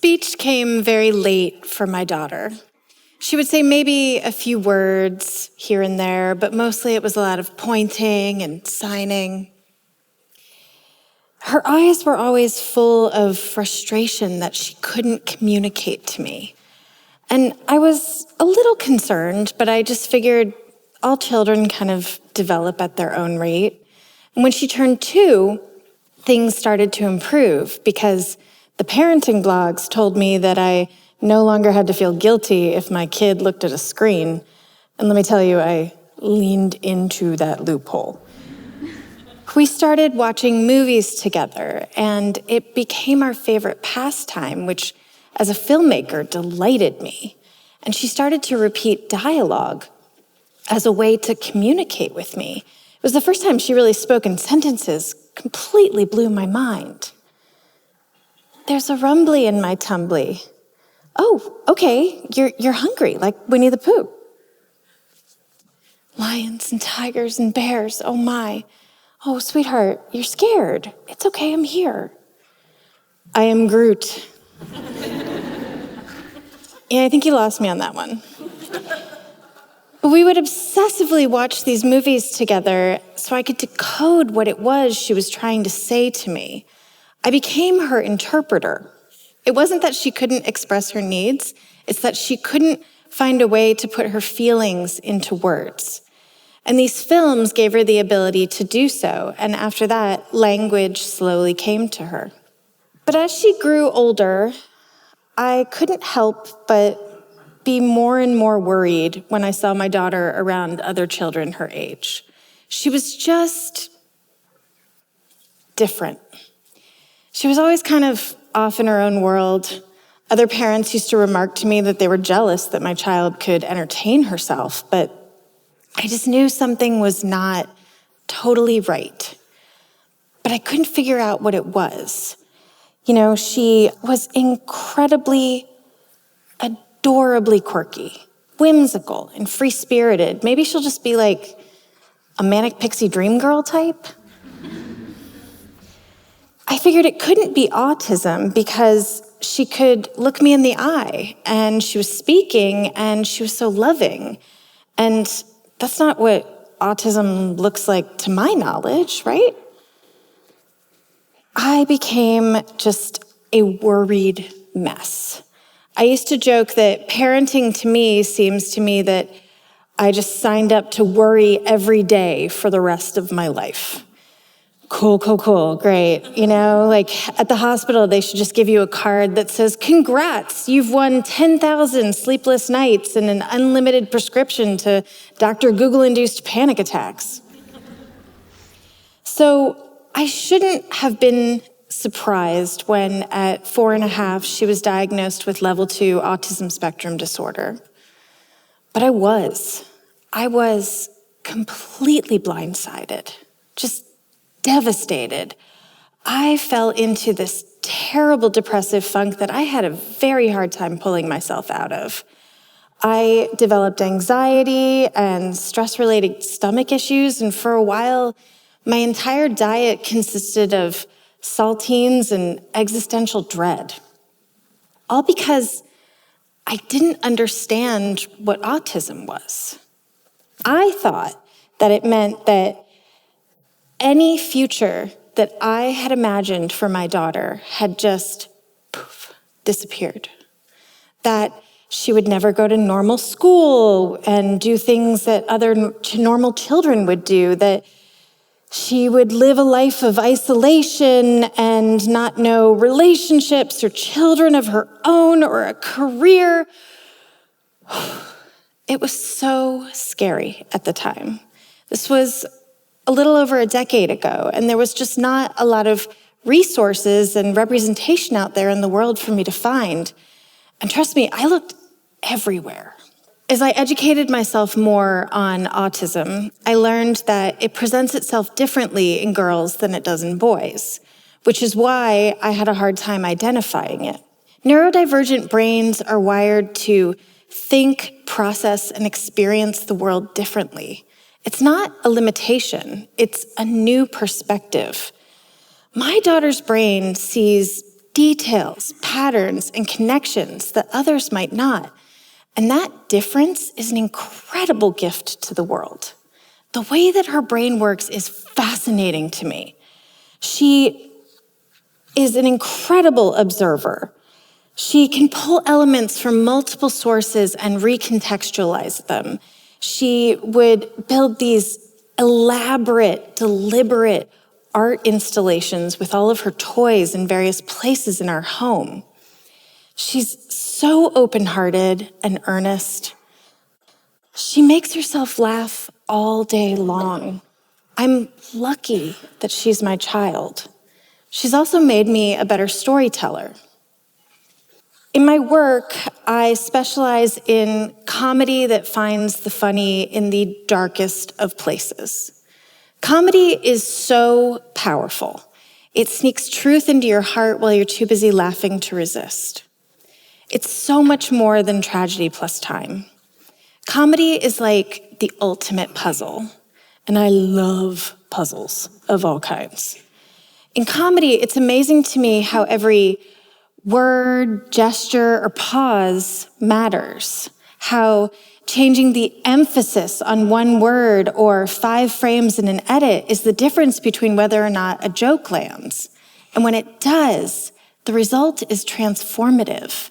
speech came very late for my daughter. She would say maybe a few words here and there, but mostly it was a lot of pointing and signing. Her eyes were always full of frustration that she couldn't communicate to me. And I was a little concerned, but I just figured all children kind of develop at their own rate. And when she turned 2, things started to improve because the parenting blogs told me that I no longer had to feel guilty if my kid looked at a screen. And let me tell you, I leaned into that loophole. We started watching movies together, and it became our favorite pastime, which, as a filmmaker, delighted me. And she started to repeat dialogue as a way to communicate with me. It was the first time she really spoke in sentences. Completely blew my mind. There's a rumbly in my tumbly. Oh, okay, you're hungry, like Winnie the Pooh. Lions and tigers and bears, oh my. Oh, sweetheart, you're scared. It's okay, I'm here. I am Groot. Yeah, I think you lost me on that one. But we would obsessively watch these movies together so I could decode what it was she was trying to say to me. I became her interpreter. It wasn't that she couldn't express her needs, it's that she couldn't find a way to put her feelings into words. And these films gave her the ability to do so, and after that, language slowly came to her. But as she grew older, I couldn't help but be more and more worried when I saw my daughter around other children her age. She was just different. She was always kind of off in her own world. Other parents used to remark to me that they were jealous that my child could entertain herself, but I just knew something was not totally right. But I couldn't figure out what it was. You know, she was incredibly, adorably quirky, whimsical, and free-spirited. Maybe she'll just be like a manic pixie dream girl type. I figured it couldn't be autism because she could look me in the eye, and she was speaking, and she was so loving. And that's not what autism looks like to my knowledge, right? I became just a worried mess. I used to joke that parenting to me seems to me that I just signed up to worry every day for the rest of my life. Cool, great. You know, like at the hospital, they should just give you a card that says, congrats, you've won 10,000 sleepless nights and an unlimited prescription to Dr. Google-induced panic attacks. So I shouldn't have been surprised when at 4.5, she was diagnosed with level 2 autism spectrum disorder. But I was completely blindsided, just devastated. I fell into this terrible depressive funk that I had a very hard time pulling myself out of. I developed anxiety and stress-related stomach issues, and for a while, my entire diet consisted of saltines and existential dread. All because I didn't understand what autism was. I thought that it meant that any future that I had imagined for my daughter had just disappeared. That she would never go to normal school and do things that other normal children would do, that she would live a life of isolation and not know relationships or children of her own or a career. It was so scary at the time. This was a little over a decade ago, and there was just not a lot of resources and representation out there in the world for me to find. And trust me, I looked everywhere. As I educated myself more on autism, I learned that it presents itself differently in girls than it does in boys, which is why I had a hard time identifying it. Neurodivergent brains are wired to think, process, and experience the world differently. It's not a limitation, it's a new perspective. My daughter's brain sees details, patterns, and connections that others might not. And that difference is an incredible gift to the world. The way that her brain works is fascinating to me. She is an incredible observer. She can pull elements from multiple sources and recontextualize them. She would build these elaborate, deliberate art installations with all of her toys in various places in our home. She's so open-hearted and earnest. She makes herself laugh all day long. I'm lucky that she's my child. She's also made me a better storyteller. In my work, I specialize in comedy that finds the funny in the darkest of places. Comedy is so powerful. It sneaks truth into your heart while you're too busy laughing to resist. It's so much more than tragedy plus time. Comedy is like the ultimate puzzle, and I love puzzles of all kinds. In comedy, it's amazing to me how every word, gesture, or pause matters. How changing the emphasis on one word or 5 frames in an edit is the difference between whether or not a joke lands. And when it does, the result is transformative.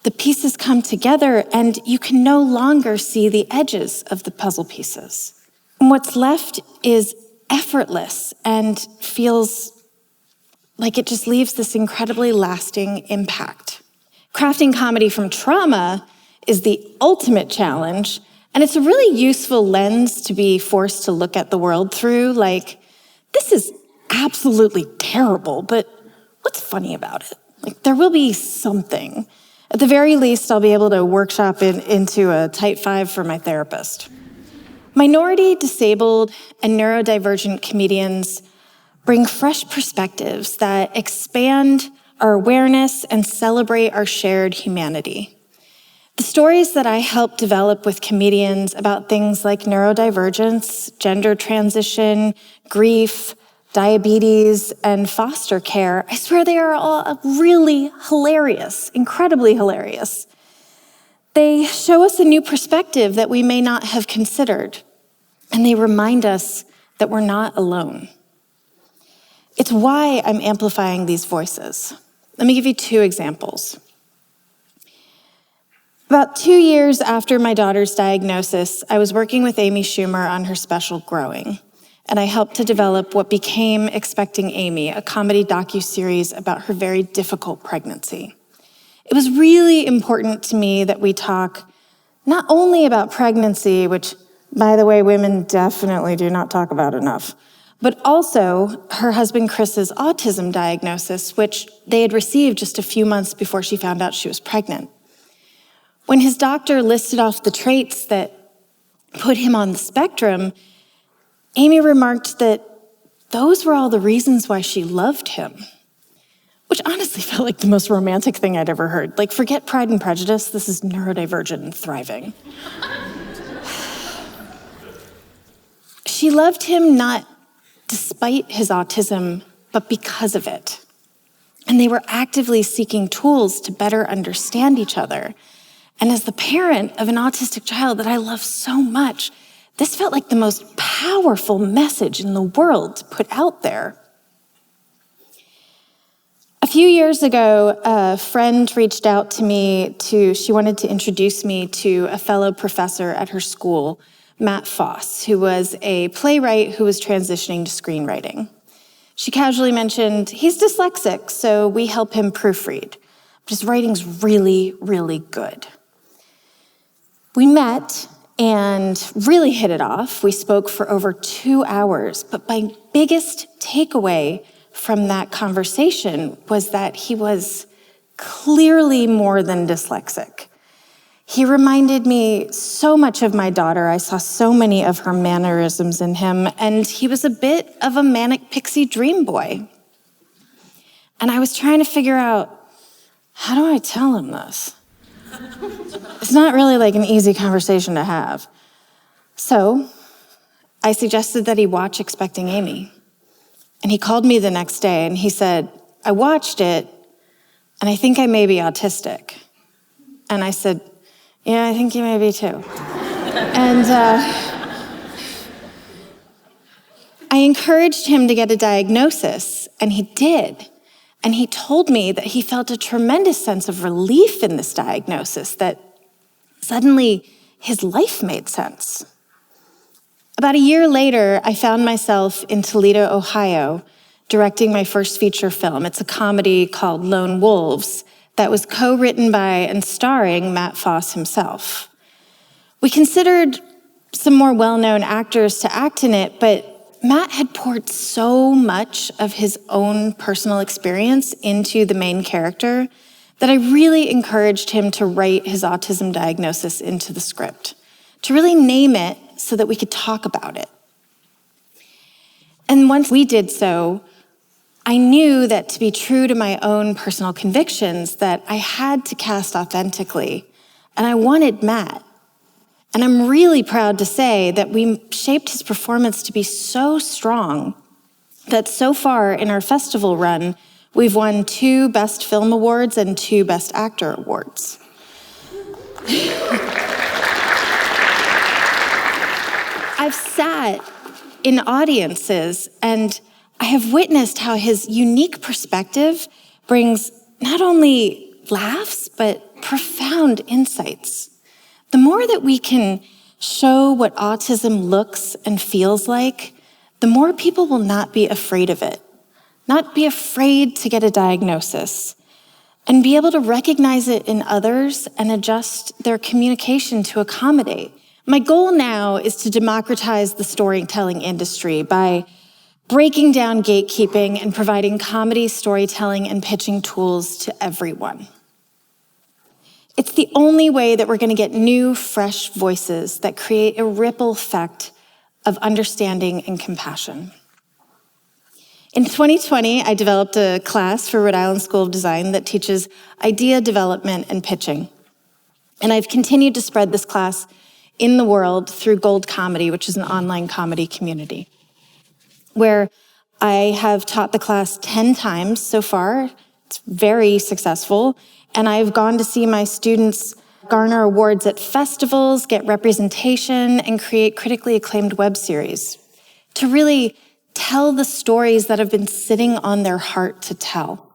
The pieces come together and you can no longer see the edges of the puzzle pieces. And what's left is effortless and feels like it just leaves this incredibly lasting impact. Crafting comedy from trauma is the ultimate challenge, and it's a really useful lens to be forced to look at the world through, like, this is absolutely terrible, but what's funny about it? Like, there will be something. At the very least, I'll be able to workshop into a Type 5 for my therapist. Minority, disabled, and neurodivergent comedians bring fresh perspectives that expand our awareness and celebrate our shared humanity. The stories that I help develop with comedians about things like neurodivergence, gender transition, grief, diabetes, and foster care, I swear they are all really hilarious, incredibly hilarious. They show us a new perspective that we may not have considered, and they remind us that we're not alone. It's why I'm amplifying these voices. Let me give you 2 examples. About 2 years after my daughter's diagnosis, I was working with Amy Schumer on her special Growing, and I helped to develop what became Expecting Amy, a comedy docuseries about her very difficult pregnancy. It was really important to me that we talk not only about pregnancy, which, by the way, women definitely do not talk about enough, but also her husband Chris's autism diagnosis, which they had received just a few months before she found out she was pregnant. When his doctor listed off the traits that put him on the spectrum, Amy remarked that those were all the reasons why she loved him, which honestly felt like the most romantic thing I'd ever heard. Like, forget Pride and Prejudice, this is neurodivergent and thriving. She loved him not despite his autism, but because of it. And they were actively seeking tools to better understand each other. And as the parent of an autistic child that I love so much, this felt like the most powerful message in the world to put out there. A few years ago, a friend reached out to me she wanted to introduce me to a fellow professor at her school, Matt Foss, who was a playwright who was transitioning to screenwriting. She casually mentioned, he's dyslexic, so we help him proofread. But his writing's really, really good. We met and really hit it off. We spoke for over 2 hours, but my biggest takeaway from that conversation was that he was clearly more than dyslexic. He reminded me so much of my daughter. I saw so many of her mannerisms in him, and he was a bit of a manic pixie dream boy. And I was trying to figure out, how do I tell him this? It's not really like an easy conversation to have. So I suggested that he watch Expecting Amy. And he called me the next day and he said, I watched it, and I think I may be autistic. And I said, yeah, I think you may be too. And I encouraged him to get a diagnosis, and he did. And he told me that he felt a tremendous sense of relief in this diagnosis, that suddenly his life made sense. About a year later, I found myself in Toledo, Ohio, directing my first feature film. It's a comedy called Lone Wolves that was co-written by and starring Matt Foss himself. We considered some more well-known actors to act in it, but Matt had poured so much of his own personal experience into the main character that I really encouraged him to write his autism diagnosis into the script, to really name it so that we could talk about it. And once we did so, I knew that to be true to my own personal convictions, that I had to cast authentically, and I wanted Matt. And I'm really proud to say that we shaped his performance to be so strong that so far in our festival run, we've won 2 Best Film Awards and 2 Best Actor Awards. I've sat in audiences and I have witnessed how his unique perspective brings not only laughs, but profound insights. The more that we can show what autism looks and feels like, the more people will not be afraid of it, not be afraid to get a diagnosis, and be able to recognize it in others and adjust their communication to accommodate. My goal now is to democratize the storytelling industry by breaking down gatekeeping and providing comedy, storytelling, and pitching tools to everyone. It's the only way that we're going to get new, fresh voices that create a ripple effect of understanding and compassion. In 2020, I developed a class for Rhode Island School of Design that teaches idea development and pitching. And I've continued to spread this class in the world through Gold Comedy, which is an online comedy community, where I have taught the class 10 times so far. It's very successful. And I've gone to see my students garner awards at festivals, get representation, and create critically acclaimed web series to really tell the stories that have been sitting on their heart to tell.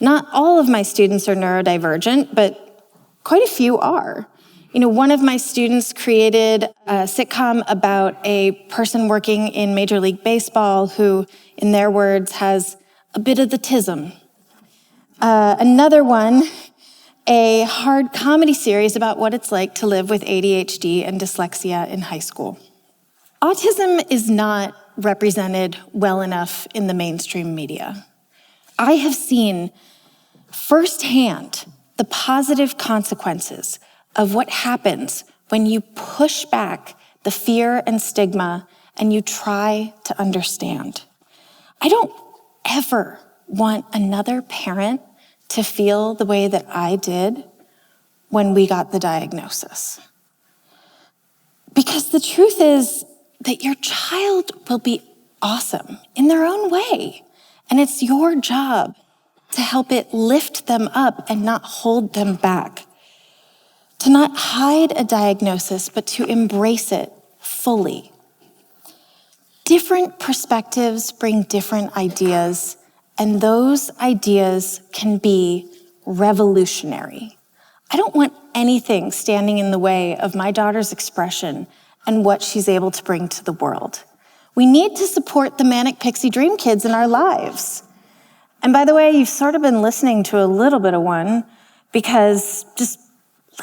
Not all of my students are neurodivergent, but quite a few are. One of my students created a sitcom about a person working in Major League Baseball who, in their words, has a bit of the tism. Another one, a hard comedy series about what it's like to live with ADHD and dyslexia in high school. Autism is not represented well enough in the mainstream media. I have seen firsthand the positive consequences of what happens when you push back the fear and stigma and you try to understand. I don't ever want another parent to feel the way that I did when we got the diagnosis. Because the truth is that your child will be awesome in their own way. And it's your job to help it lift them up and not hold them back. To not hide a diagnosis, but to embrace it fully. Different perspectives bring different ideas, and those ideas can be revolutionary. I don't want anything standing in the way of my daughter's expression and what she's able to bring to the world. We need to support the Manic Pixie Dream Kids in our lives. And by the way, you've sort of been listening to a little bit of one, because just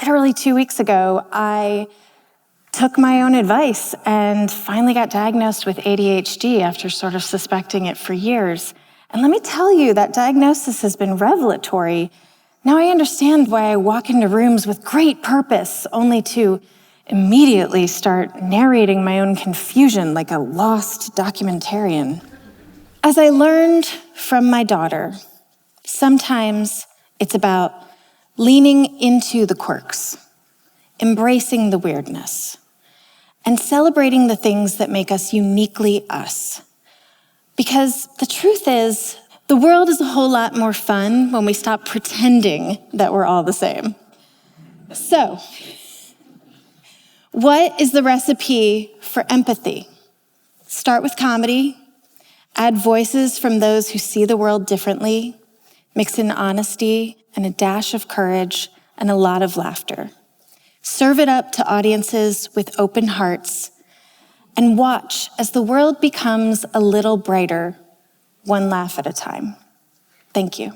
literally 2 weeks ago, I took my own advice and finally got diagnosed with ADHD after sort of suspecting it for years. And let me tell you, that diagnosis has been revelatory. Now I understand why I walk into rooms with great purpose, only to immediately start narrating my own confusion like a lost documentarian. As I learned from my daughter, sometimes it's about leaning into the quirks, embracing the weirdness, and celebrating the things that make us uniquely us. Because the truth is, The world is a whole lot more fun when we stop pretending that we're all the same. So, what is the recipe for empathy? Start with comedy, add voices from those who see the world differently, mix in honesty and a dash of courage and a lot of laughter. Serve it up to audiences with open hearts and watch as the world becomes a little brighter, one laugh at a time. Thank you.